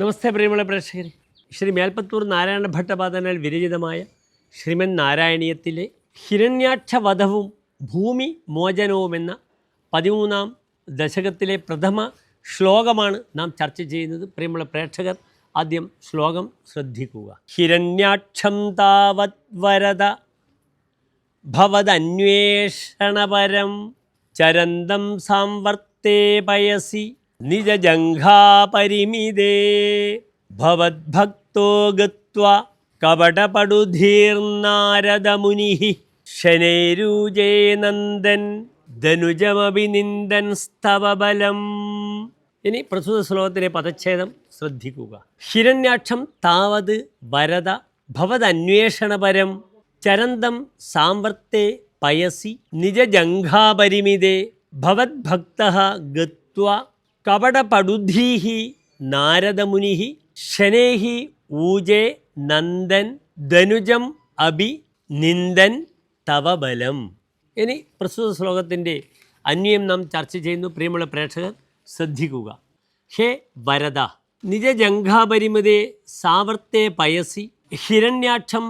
നമസ്തേ പ്രിയമുള്ള പ്രേക്ഷകരെ. ശ്രീ മേൽപ്പത്തൂർ നാരായണ ഭട്ടപാദനാൽ വിരചിതമായ ശ്രീമൻ നാരായണീയത്തിലെ ഹിരണ്യാക്ഷവധവും ഭൂമി മോചനവുമെന്ന 13-ാം ദശകത്തിലെ പ്രഥമ ശ്ലോകമാണ് നാം ചർച്ച ചെയ്യുന്നത്. പ്രിയമുള്ള പ്രേക്ഷകർ, ആദ്യം ശ്ലോകം ശ്രദ്ധിക്കുക. ഹിരണ്യാക്ഷം താവത് വരദ ഭവദന്വേഷണപരം ചരന്തം സാംവർത്തേ പയസി നിജജംഘാപരിമിതേ ഭവദ്ഭക്തോ ഗത്വാ കപടപടുധീർനാരദമുനിഃ ശനൈരൂജേ നന്ദൻ ധനുജമഭിനിന്ദൻ സ്തവബലം. ഇനി പ്രസ്തുത ശ്ലോകത്തിലെ പദച്ഛേദം ശ്രദ്ധിക്കുക. ഹിരണ്യാക്ഷം താവത് വരദ ഭവദന്വേഷണപരം ചരന്തം സാംവർത്തേ പയസി നിജജംഘാപരിമിതേ ഭവദ്ഭക്തഃ ഗത്വാ കപടപടുധീഃ നാരദമുനിഃ ശനൈഃ ഊജേ നന്ദൻ ധനുജം അഭി നിന്ദൻ തവ ബലം. ഇനി പ്രസ്തുത ശ്ലോകത്തിൻ്റെ അന്വയം നാം ചർച്ച ചെയ്യുന്നു. പ്രിയമുള്ള പ്രേക്ഷകർ ശ്രദ്ധിക്കുക. ഹേ വരദ നിജജംഘാപരിമിതേ സാവർത്തേ പയസി ഹിരണ്യാക്ഷം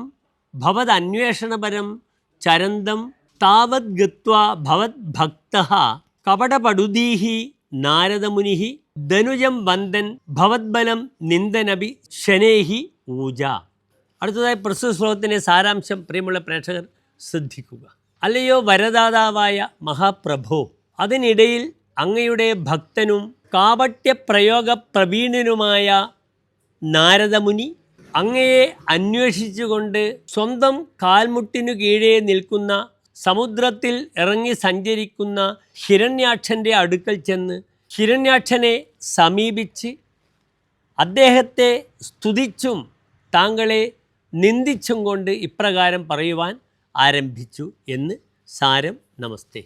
ഭവദന്വേഷണപരം ചരന്തം താവത് ഗത്വാ ഭവദ്ഭക്തഃ കപടപടുധീഃ നാരദമുനിഃ ധനുജം വന്ദൻ ഭവദ്ബലം നിന്ദനഭി ശനൈഃ ഊജ. അടുത്തതായി പ്രസ്തുത ശ്ലോകത്തിൻ്റെ സാരാംശം പ്രിയമുള്ള പ്രേക്ഷകർ ശ്രദ്ധിക്കുക. അല്ലയോ വരദാതാവായ മഹാപ്രഭോ, അതിനിടയിൽ അങ്ങയുടെ ഭക്തനും കാപട്യപ്രയോഗ പ്രവീണനുമായ നാരദമുനി അങ്ങയെ അന്വേഷിച്ചുകൊണ്ട് സ്വന്തം കാൽമുട്ടിനു കീഴേ നിൽക്കുന്ന സമുദ്രത്തിൽ ഇറങ്ങി സഞ്ചരിക്കുന്ന ഹിരണ്യാക്ഷൻ്റെ അടുക്കൽ ചെന്ന് ഹിരണ്യാക്ഷനെ സമീപിച്ച് അദ്ദേഹത്തെ സ്തുതിച്ചും താങ്കളെ നിന്ദിച്ചും കൊണ്ട് ഇപ്രകാരം പറയുവാൻ ആരംഭിച്ചു എന്ന് സാരം. നമസ്തേ.